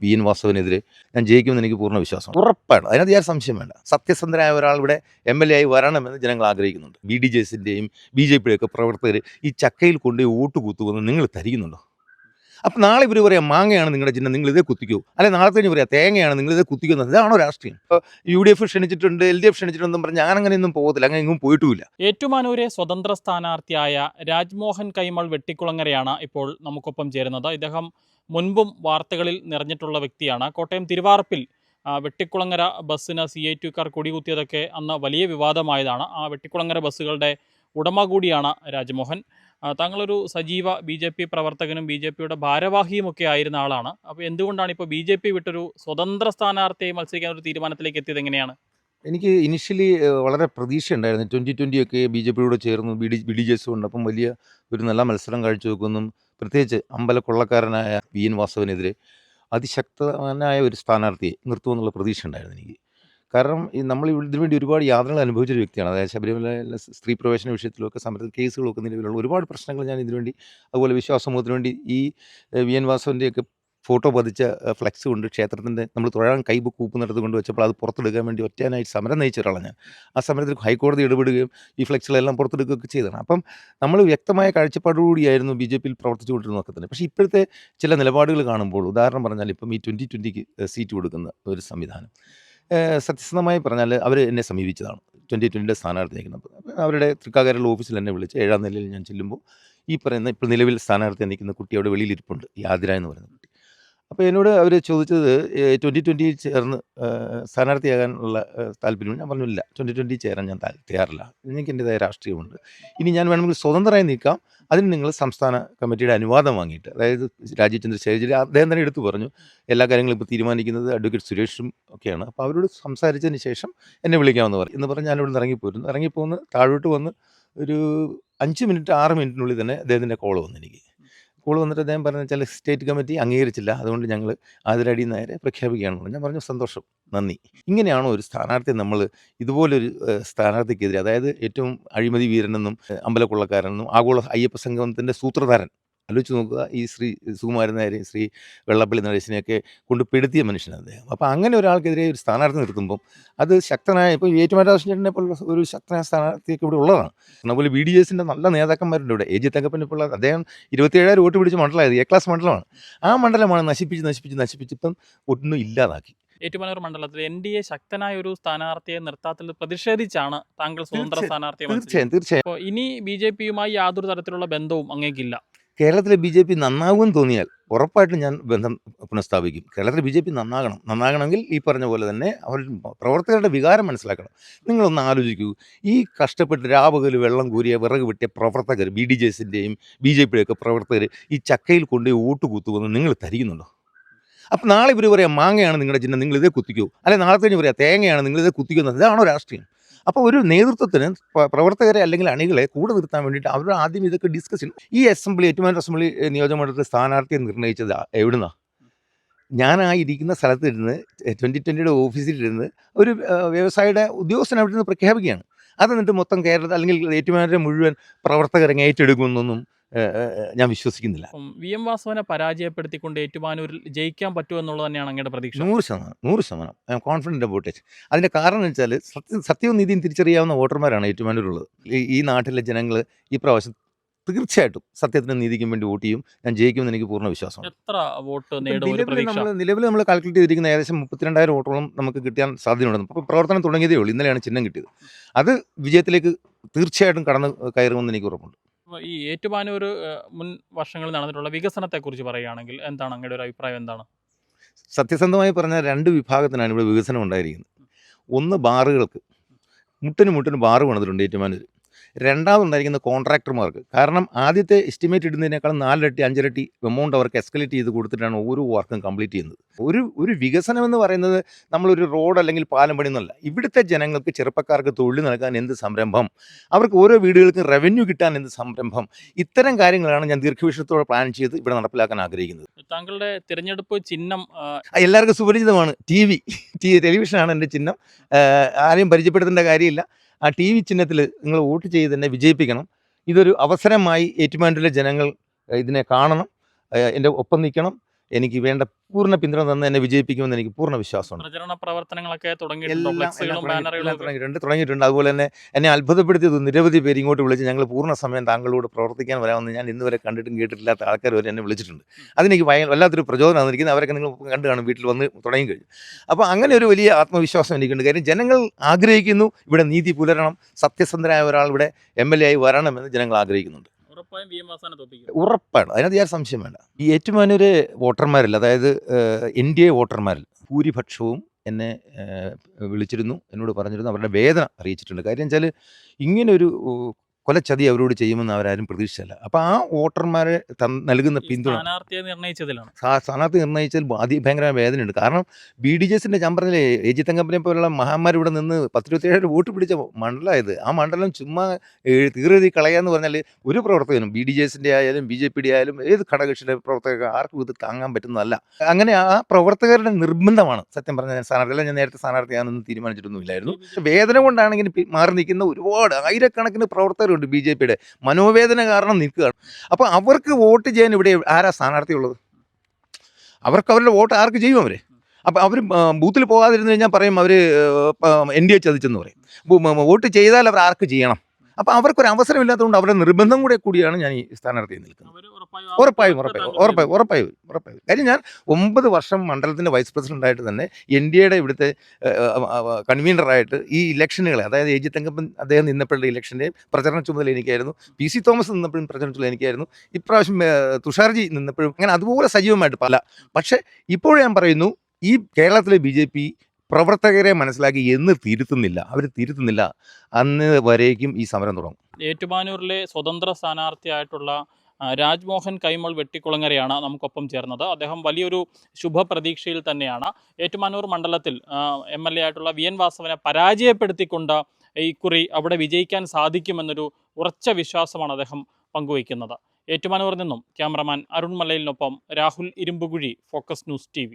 വി.എൻ. വാസവനെതിരെ ഞാൻ ജയിക്കുമെന്ന് എനിക്ക് പൂർണ്ണ വിശ്വാസമാണ്. ഉറപ്പാണ്, അതിനകത്ത് യാതൊരു സംശയം വേണ്ട. സത്യസന്ധനായ ഒരാൾ ഇവിടെ MLA ആയി വരണമെന്ന് ജനങ്ങൾ ആഗ്രഹിക്കുന്നുണ്ട്. BDJസിൻ്റെയും BJPയുടെയൊക്കെ പ്രവർത്തകർ ഈ ചക്കയിൽ കൊണ്ടുപോയി വോട്ട് കുത്തുമെന്ന് നിങ്ങൾ ധരിക്കുന്നുണ്ടോ? അപ്പം നാളെ ഇവർ പറയാം മാങ്ങയാണ് നിങ്ങളുടെ ചിഹ്നം, നിങ്ങൾ ഇതേ കുത്തിക്കൂ, അല്ലെങ്കിൽ നാളെ കഴിഞ്ഞ് പറയാം തേങ്ങയാണ് നിങ്ങൾ ഇതേ കുത്തിക്കുന്നത്. ഇതാണോ രാഷ്ട്രീയം? ഇപ്പോൾ UDF ക്ഷണിച്ചിട്ടുണ്ട്, LDF ക്ഷണിച്ചിട്ടുണ്ടെന്നും പറഞ്ഞ് ഞാൻ അങ്ങനെയൊന്നും പോകത്തില്ല, അങ്ങനെ എങ്ങും പോയിട്ടുമില്ല. ഏറ്റുമാനൂരെ സ്വതന്ത്ര സ്ഥാനാർത്ഥിയായ രാജ്മോഹൻ കൈമൾ വെട്ടിക്കുളങ്ങരയാണ് ഇപ്പോൾ നമുക്കൊപ്പം ചേരുന്നത്. ഇദ്ദേഹം മുൻപും വാർത്തകളിൽ നിറഞ്ഞിട്ടുള്ള വ്യക്തിയാണ്. കോട്ടയം തിരുവാർപ്പിൽ വെട്ടിക്കുളങ്ങര ബസ്സിന് CITUക്കാർ കൊടികുത്തിയതൊക്കെ അന്ന് വലിയ വിവാദമായതാണ്. ആ വെട്ടിക്കുളങ്ങര ബസ്സുകളുടെ ഉടമ കൂടിയാണ് രാജ്മോഹൻ. താങ്കളൊരു സജീവ BJP പ്രവർത്തകനും BJPയുടെ ഭാരവാഹിയുമൊക്കെ ആയിരുന്ന ആളാണ്. അപ്പോൾ എന്തുകൊണ്ടാണ് ഇപ്പോൾ BJP വിട്ടൊരു സ്വതന്ത്ര സ്ഥാനാർത്ഥിയായി മത്സരിക്കാൻ ഒരു തീരുമാനത്തിലേക്ക് എത്തിയത്? എങ്ങനെയാണ്? എനിക്ക് ഇനിഷ്യലി വളരെ പ്രതീക്ഷയുണ്ടായിരുന്നു. 2020 ഒക്കെ BJPയോട് ചേർന്നു BDJs കൊണ്ടപ്പം വലിയ ഒരു നല്ല മത്സരം കാഴ്ചവെക്കുമെന്നും, പ്രത്യേകിച്ച് അമ്പലക്കൊള്ളക്കാരനായ വി.എൻ. വാസവനെതിരെ അതിശക്തനായ ഒരു സ്ഥാനാർത്ഥിയെ നിർത്തുമെന്നുള്ള പ്രതീക്ഷ ഉണ്ടായിരുന്നു എനിക്ക്. കാരണം നമ്മൾ ഇതിനു വേണ്ടി ഒരുപാട് യാതനകൾ അനുഭവിച്ചൊരു വ്യക്തിയാണ്. അതായത് ശബരിമല സ്ത്രീ പ്രവേശന വിഷയത്തിലൊക്കെ സമരത്തിൽ കേസുകളൊക്കെ നിലവിലുള്ള ഒരുപാട് പ്രശ്നങ്ങൾ ഞാൻ ഇതിനുവേണ്ടി, അതുപോലെ വിശ്വാസ സമൂഹത്തിന് വേണ്ടി ഈ വി.എൻ. വാസവൻ്റെയൊക്കെ ഫോട്ടോ പതിച്ച ഫ്ലെക്സ് കൊണ്ട് ക്ഷേത്രത്തിൻ്റെ നമ്മൾ തൊഴാൻ കൂപ്പുന്നിടത്ത് കൊണ്ട് വെച്ചപ്പോൾ അത് പുറത്തെടുക്കാൻ വേണ്ടി ഒറ്റയാനായി സമരം നയിച്ച ഒരാളാണ് ഞാൻ. ആ സമരത്തിൽ ഹൈക്കോടതി ഇടപെടുകയും ഈ ഫ്ലെക്സുകളെല്ലാം പുറത്തെടുക്കുകയൊക്കെ ചെയ്തതാണ്. അപ്പം നമ്മൾ വ്യക്തമായ കാഴ്ചപ്പാടുകൂടിയായിരുന്നു BJPയിൽ പ്രവർത്തിച്ചുകൊണ്ടിരുന്നതൊക്കെ തന്നെ. പക്ഷേ ഇപ്പോഴത്തെ ചില നിലപാടുകൾ കാണുമ്പോൾ, ഉദാഹരണം പറഞ്ഞാൽ ഇപ്പം ഈ 2020 സീറ്റ് കൊടുക്കുന്ന ഒരു സംവിധാനം, സത്യസന്ധമായി പറഞ്ഞാൽ അവർ എന്നെ സമീപിച്ചതാണ് 2020 സ്ഥാനാർത്ഥി നിൽക്കുന്നത്. അവരുടെ തൃക്കാക്കരയുള്ള ഓഫീസിൽ എന്നെ വിളിച്ച് 7ാം നിലയിൽ ഞാൻ ചെല്ലുമ്പോൾ ഈ പറയുന്ന ഇപ്പോൾ നിലവിൽ സ്ഥാനാർത്ഥി നിൽക്കുന്ന കുട്ടി അവിടെ വെളിയിലിരിപ്പുണ്ട്, ഈ ആതിര എന്ന് പറയുന്ന കുട്ടി. അപ്പോൾ എന്നോട് അവർ ചോദിച്ചത് 2020 ചേർന്ന് സ്ഥാനാർത്ഥിയാകാനുള്ള താല്പര്യം. ഞാൻ പറഞ്ഞു ഇല്ല, 2020 ചേരാൻ ഞാൻ തയ്യാറില്ല, എനിക്ക് എൻ്റെതായ രാഷ്ട്രീയമുണ്ട്, ഇനി ഞാൻ വേണമെങ്കിൽ സ്വതന്ത്രമായി നിൽക്കാം, അതിന് നിങ്ങൾ സംസ്ഥാന കമ്മിറ്റിയുടെ അനുവാദം വാങ്ങിയിട്ട്, അതായത് രാജീവ് ചന്ദ്രശേഖർ അദ്ദേഹം തന്നെ എടുത്തു പറഞ്ഞു എല്ലാ കാര്യങ്ങളും ഇപ്പോൾ തീരുമാനിക്കുന്നത് അഡ്വക്കേറ്റ് സുരേഷും ഒക്കെയാണ്, അപ്പോൾ അവരോട് സംസാരിച്ചതിന് ശേഷം എന്നെ വിളിക്കാമെന്ന് പറയും എന്ന് പറഞ്ഞ് ഞാനിവിടെ നിന്ന് ഇറങ്ങിപ്പോന്ന് താഴോട്ട് വന്ന് ഒരു 5 മിനിറ്റ് 6 മിനിറ്റിനുള്ളിൽ തന്നെ അദ്ദേഹത്തിൻ്റെ കോൾ വന്നു. എനിക്ക് കോൾ വന്നിട്ട് അദ്ദേഹം പറഞ്ഞ വെച്ചാൽ സ്റ്റേറ്റ് കമ്മിറ്റി അംഗീകരിച്ചില്ല, അതുകൊണ്ട് ഞങ്ങൾ ആതിരടി നായരെ പ്രഖ്യാപിക്കുകയാണെന്ന്. ഞാൻ പറഞ്ഞു സന്തോഷം, നന്ദി. ഇങ്ങനെയാണോ ഒരു സ്ഥാനാർത്ഥി നമ്മൾ ഇതുപോലൊരു സ്ഥാനാർത്ഥിക്കെതിരെ, അതായത് ഏറ്റവും അഴിമതി വീരനെന്നും അമ്പലക്കൊള്ളക്കാരനെന്നും ആഗോള അയ്യപ്പ സംഗമത്തിൻ്റെ സൂത്രധാരൻ, ആലോചിച്ച് നോക്കുക, ഈ ശ്രീ സുകുമാരൻ നായരെയും ശ്രീ വെള്ളാപ്പള്ളി നടേശനെയൊക്കെ കൊണ്ട് പെടുത്തിയ മനുഷ്യനാണ് അദ്ദേഹം. അപ്പോൾ അങ്ങനെ ഒരാൾക്കെതിരെ ഒരു സ്ഥാനാർത്ഥി നിർത്തുമ്പം അത് ശക്തനായ, ഇപ്പോൾ ഏറ്റുമാനൂരിനെ പോലുള്ള ഒരു ശക്തനായ സ്ഥാനാർത്ഥിയൊക്കെ ഇവിടെ ഉള്ളതാണ്. അതുപോലെ BDJസിൻ്റെ നല്ല നേതാക്കന്മാരുണ്ട് ഇവിടെ. AG തങ്കപ്പൻ ഇപ്പോൾ അദ്ദേഹം 27,000 വോട്ട് പിടിച്ച് മണ്ഡലമായത്, A ക്ലാസ് മണ്ഡലമാണ്. ആ മണ്ഡലമാണ് നശിപ്പിച്ചിപ്പം ഒന്നും ഇല്ലാതാക്കി. ഏറ്റുമാനൂർ മണ്ഡലത്തിൽ NDA ശക്തനായ ഒരു സ്ഥാനാർത്ഥിയെ നിർത്താത്തിൽ പ്രതിഷേധിച്ചാണ് താങ്കൾ സ്വതന്ത്ര സ്ഥാനാർത്ഥിയെ മത്സരിച്ചത്. തീർച്ചയായും അപ്പോൾ ഇനി BJPയുമായി യാതൊരു തരത്തിലുള്ള ബന്ധവും അങ്ങേക്കില്ല. കേരളത്തിലെ BJP നന്നാകുമെന്ന് തോന്നിയാൽ ഉറപ്പായിട്ടും ഞാൻ ബന്ധം പുനഃസ്ഥാപിക്കും. കേരളത്തിലെ BJP നന്നാകണമെങ്കിൽ ഈ പറഞ്ഞ പോലെ തന്നെ അവർ പ്രവർത്തകരുടെ വികാരം മനസ്സിലാക്കണം. നിങ്ങളൊന്ന് ആലോചിക്കൂ, ഈ കഷ്ടപ്പെട്ട് രാപകൽ വെള്ളം കോരിയ വിറക് വെട്ടിയ പ്രവർത്തകർ, BDJസിൻ്റെയും BJPയുടെയൊക്കെ പ്രവർത്തകർ ഈ ചക്കയിൽ കൊണ്ടുപോയി വോട്ട് കുത്തുമെന്ന് നിങ്ങൾ ധരിക്കുന്നുണ്ടോ? അപ്പം നാളെ ഇവർ പറയാം മാങ്ങയാണ് നിങ്ങളുടെ ചിഹ്നം, നിങ്ങൾ ഇതേ കുത്തിക്കൂ, അല്ലെങ്കിൽ നാളെ കഴിഞ്ഞ് പറയാം തേങ്ങയാണ് നിങ്ങൾ ഇതേ കുത്തിക്കുന്നത്. ഇതാണോ രാഷ്ട്രീയം? അപ്പോൾ ഒരു നേതൃത്വത്തിന് പ്രവർത്തകരെ അല്ലെങ്കിൽ അണികളെ കൂടെ നിർത്താൻ വേണ്ടിയിട്ട് അവർ ആദ്യം ഇതൊക്കെ ഡിസ്കസ് ചെയ്യും. ഈ ഏറ്റുമാനൂർ അസംബ്ലി നിയോജകമണ്ഡലത്തിൽ സ്ഥാനാർത്ഥിയെ നിർണ്ണയിച്ചത് എവിടുന്നാ? ഞാനായിരിക്കുന്ന സ്ഥലത്തിരുന്ന് 2020 ഓഫീസിലിരുന്ന് ഒരു വ്യവസായിയുടെ ഉദ്യോഗസ്ഥൻ അവിടെ നിന്ന് പ്രഖ്യാപിക്കുകയാണ്. അത് എന്നിട്ട് മൊത്തം കേരളത്തിൽ അല്ലെങ്കിൽ ഏറ്റുമാനൂരിലെ മുഴുവൻ പ്രവർത്തകരെ ഏറ്റെടുക്കുമെന്നൊന്നും ഞാൻ വിശ്വസിക്കുന്നില്ല. വി.എം. വാസവനെ പരാജയപ്പെടുത്തിക്കൊണ്ട് ഏറ്റുമാനൂരിൽ ജയിക്കാൻ പറ്റുമെന്നുള്ളത് തന്നെയാണ് അങ്ങയുടെ പ്രതീക്ഷ? 100%. I M confident about it. അതിൻ്റെ കാരണം എന്ന് വെച്ചാൽ സത്യവും നീതിയും തിരിച്ചറിയാവുന്ന വോട്ടർമാരാണ് ഏറ്റുമാനൂരുള്ളത്. ഈ നാട്ടിലെ ജനങ്ങൾ ഈ പ്രാവശ്യം തീർച്ചയായിട്ടും സത്യത്തിനും നീതിക്കും വേണ്ടി വോട്ട് ചെയ്യും. ഞാൻ ജയിക്കുമെന്ന് എനിക്ക് പൂർണ്ണ വിശ്വാസമാണ്. എത്ര വോട്ട് നേടും ഒരു പ്രതീക്ഷ? നിലവിൽ നമ്മൾ കാൽക്കുലേറ്റ് ചെയ്തിരിക്കുന്ന ഏകദേശം 32,000 വോട്ടോളം നമുക്ക് കിട്ടാൻ സാധ്യതയുണ്ട്. അപ്പോൾ പ്രവർത്തനം തുടങ്ങിയതേ ഉള്ളൂ, ഇന്നലെയാണ് ചിഹ്നം കിട്ടിയത്. അത് വിജയത്തിലേക്ക് തീർച്ചയായിട്ടും കടന്ന് കയറുമെന്ന് എനിക്ക് ഉറപ്പുണ്ട്. ഈ ഏറ്റുമാനൂർ മുൻ വർഷങ്ങളിൽ നടന്നിട്ടുള്ള വികസനത്തെക്കുറിച്ച് പറയുകയാണെങ്കിൽ എന്താണ് അങ്ങയുടെ ഒരു അഭിപ്രായം? എന്താണ്? സത്യസന്ധമായി പറഞ്ഞാൽ 2 വിഭാഗത്തിനാണ് ഇവിടെ വികസനം ഉണ്ടായിരിക്കുന്നത്. ഒന്ന് ബാറുകൾക്ക്, മുട്ടിന് ബാറ് പണിതിട്ടുണ്ട് ഏറ്റുമാനൂർ. രണ്ടാമതുണ്ടായിരിക്കുന്ന കോൺട്രാക്ടർമാർക്ക്. കാരണം ആദ്യത്തെ എസ്റ്റിമേറ്റ് ഇടുന്നതിനേക്കാളും 4 ഇരട്ടി 5 ഇരട്ടി എമൗണ്ട് അവർക്ക് എസ്കലേറ്റ് ചെയ്ത് കൊടുത്തിട്ടാണ് ഓരോ വർക്കും കംപ്ലീറ്റ് ചെയ്യുന്നത്. ഒരു വികസനം എന്ന് പറയുന്നത് നമ്മളൊരു റോഡ് അല്ലെങ്കിൽ പാലം പണിയൊന്നുമല്ല. ഇവിടുത്തെ ജനങ്ങൾക്ക്, ചെറുപ്പക്കാർക്ക് തൊഴിൽ നൽകാൻ എന്ത് സംരംഭം, അവർക്ക് ഓരോ വീടുകൾക്കും റവന്യൂ കിട്ടാൻ എന്ത് സംരംഭം, ഇത്തരം കാര്യങ്ങളാണ് ഞാൻ ദീർഘവീക്ഷണത്തോടെ പ്ലാൻ ചെയ്ത് ഇവിടെ നടപ്പിലാക്കാൻ ആഗ്രഹിക്കുന്നത്. താങ്കളുടെ തിരഞ്ഞെടുപ്പ് ചിഹ്നം എല്ലാവർക്കും സുപരിചിതമാണ്. ടെലിവിഷനാണ് എൻ്റെ ചിഹ്നം. ആരെയും പരിചയപ്പെടുത്തേണ്ട കാര്യമില്ല. ആ TV ചിഹ്നത്തിൽ നിങ്ങൾ വോട്ട് ചെയ്ത് തന്നെ വിജയിപ്പിക്കണം. ഇതൊരു അവസരമായി ഏറ്റുമാനൂരിലെ ജനങ്ങൾ ഇതിനെ കാണണം, എൻ്റെ ഒപ്പം നിൽക്കണം. എനിക്ക് വേണ്ട പൂർണ്ണ പിന്തുണ തന്ന് എന്നെ വിജയിപ്പിക്കുമെന്ന് എനിക്ക് പൂർണ്ണ വിശ്വാസമുണ്ട്. പ്രചരണ പ്രവർത്തനങ്ങളൊക്കെ തുടങ്ങിയിട്ടുണ്ടോ? എല്ലാം ഫ്ലെക്സുകളും ബാനറുകളും ഒക്കെ തുടങ്ങിയിട്ടുണ്ട്. അതുപോലെ തന്നെ എന്നെ അത്ഭുതപ്പെടുത്തിയത് നിരവധി പേര് ഇങ്ങോട്ട് വിളിച്ച് ഞങ്ങൾ പൂർണ്ണ സമയം താങ്കളോട് പ്രവർത്തിക്കാൻ വരാമെന്ന് ഞാൻ ഇന്നുവരെ കണ്ടിട്ടും കേട്ടിട്ടില്ലാത്ത ആൾക്കാർ വരെ എന്നെ വിളിച്ചിട്ടുണ്ട്. അതെനിക്ക് വല്ലാത്തൊരു പ്രചോദനം തന്നിരിക്കുന്നത്. അവരൊക്കെ നിങ്ങൾ കണ്ടു കാണും, വീട്ടിൽ വന്ന് തുടങ്ങി കഴിഞ്ഞു. അപ്പോൾ അങ്ങനെ ഒരു വലിയ ആത്മവിശ്വാസം എനിക്കുണ്ട്. കാര്യം ജനങ്ങൾ ആഗ്രഹിക്കുന്നു ഇവിടെ നീതി പുലരണം, സത്യസന്ധനായ ഒരാൾ ഇവിടെ MLA ആയി വരണമെന്ന് ജനങ്ങൾ ആഗ്രഹിക്കുന്നുണ്ട്. ഉറപ്പായും വി എം വാസവനെ തോൽപ്പിക്കും. ഉറപ്പാണ്, അതിനകത്ത് യാതൊരു സംശയം വേണ്ട. ഈ ഏറ്റുമാനൂര് വോട്ടർമാരിൽ, അതായത് NDA വോട്ടർമാരിൽ ഭൂരിപക്ഷവും എന്നെ വിളിച്ചിരുന്നു, എന്നോട് പറഞ്ഞിരുന്നു, അവരുടെ വേദന അറിയിച്ചിട്ടുണ്ട്. കാര്യം വെച്ചാൽ ഇങ്ങനൊരു കൊലച്ചതി അവരോട് ചെയ്യുമെന്ന് അവരാരും പ്രതീക്ഷിച്ചല്ല. അപ്പോൾ ആ വോട്ടർമാരെ നൽകുന്ന പിന്തുണ സ്ഥാനാർത്ഥിയെ നിർണ്ണയിച്ചതിലാണ്. സ്ഥാനാർത്ഥി നിർണ്ണയിച്ചാൽ ഭയങ്കരമായ വേദനയുണ്ട്. കാരണം BDJസിൻ്റെ ഞാൻ പറഞ്ഞില്ലേ, AG തങ്കപ്പനെ പോലുള്ള മഹാന്മാർ ഇവിടെ നിന്ന് 10-27 വോട്ട് പിടിച്ച മണ്ഡലമായത്. ആ മണ്ഡലം ചുമ്മാ തീറെഴുതി കളയാന്ന് പറഞ്ഞാൽ ഒരു പ്രവർത്തകനും BDJസിൻ്റെ ആയാലും BJPയുടെ ആയാലും ഏത് ഘടകകക്ഷിയുടെ പ്രവർത്തകർക്ക് ആർക്കും ഇത് താങ്ങാൻ പറ്റുന്നതല്ല. അങ്ങനെ ആ പ്രവർത്തകരുടെ നിർബന്ധമാണ് സത്യം പറഞ്ഞാൽ സ്ഥാനാർത്ഥി. ഞാൻ നേരത്തെ സ്ഥാനാർത്ഥിയാണെന്ന് തീരുമാനിച്ചിട്ടൊന്നുമില്ലായിരുന്നു. വേദന കൊണ്ടാണെങ്കിൽ മാറി നിൽക്കുന്ന ഒരുപാട് ആയിരക്കണക്കിന് പ്രവർത്തകരുണ്ട് BJPയുടെ. മനോവേദന കാരണം നിൽക്കുകയാണ്. അപ്പോൾ അവർക്ക് വോട്ട് ചെയ്യാൻ ഇവിടെ ആരാ സ്ഥാനാർത്ഥിയുള്ളത്? അവർക്ക് അവരുടെ വോട്ട് ആർക്ക് ചെയ്യും അവർ? അപ്പോൾ അവർ ബൂത്തിൽ പോകാതിരുന്നു കഴിഞ്ഞാൽ പറയും അവർ NDA ചതിച്ചെന്ന് പറയും. വോട്ട് ചെയ്താൽ അവർ ആർക്ക് ചെയ്യണം? അപ്പോൾ അവർക്കൊരു അവസരമില്ലാത്തതുകൊണ്ട് അവരുടെ നിർബന്ധം കൂടിയാണ് ഞാൻ ഈ സ്ഥാനാർത്ഥിയെ നിൽക്കുന്നത്. ഉറപ്പായും. കാര്യം ഞാൻ 9 വർഷം മണ്ഡലത്തിൻ്റെ വൈസ് പ്രസിഡൻ്റായിട്ട് തന്നെ NDAയുടെ ഇവിടുത്തെ കൺവീനറായിട്ട് ഈ ഇലക്ഷനുകളെ, അതായത് AG തങ്കപ്പൻ അദ്ദേഹം നിന്നപ്പോഴുള്ള ഇലക്ഷൻ്റെ പ്രചരണ ചുമതല എനിക്കായിരുന്നു, PC തോമസ് നിന്നപ്പോഴും പ്രചരണ ചുമതല എനിക്കായിരുന്നു, ഇപ്രാവശ്യം തുഷാർജി നിന്നപ്പോഴും അങ്ങനെ അതുപോലെ സജീവമായിട്ട് പല. പക്ഷേ ഇപ്പോൾ ഞാൻ പറയുന്നു, ഈ കേരളത്തിലെ BJP പ്രവർത്തകരെ മനസ്സിലാക്കി എന്ന് തിരുത്തുന്നില്ല, അന്ന് വരേക്കും ഈ സമരം തുടങ്ങും. ഏറ്റുമാനൂരിലെ സ്വതന്ത്ര സ്ഥാനാർത്ഥിയായിട്ടുള്ള രാജ്മോഹൻ കൈമൾ വെട്ടിക്കുളങ്ങരയാണ് നമുക്കൊപ്പം ചേർന്നത്. അദ്ദേഹം വലിയൊരു ശുഭപ്രതീക്ഷയിൽ തന്നെയാണ്. ഏറ്റുമാനൂർ മണ്ഡലത്തിൽ MLA ആയിട്ടുള്ള VN വാസവനെ പരാജയപ്പെടുത്തിക്കൊണ്ട് ഇക്കുറി അവിടെ വിജയിക്കാൻ സാധിക്കുമെന്നൊരു ഉറച്ച വിശ്വാസമാണ് അദ്ദേഹം പങ്കുവയ്ക്കുന്നത്. ഏറ്റുമാനൂരിൽ നിന്നും ക്യാമറമാൻ അരുൺ മലയിലിനൊപ്പം Rahul Irumpukuzhi, focus news TV.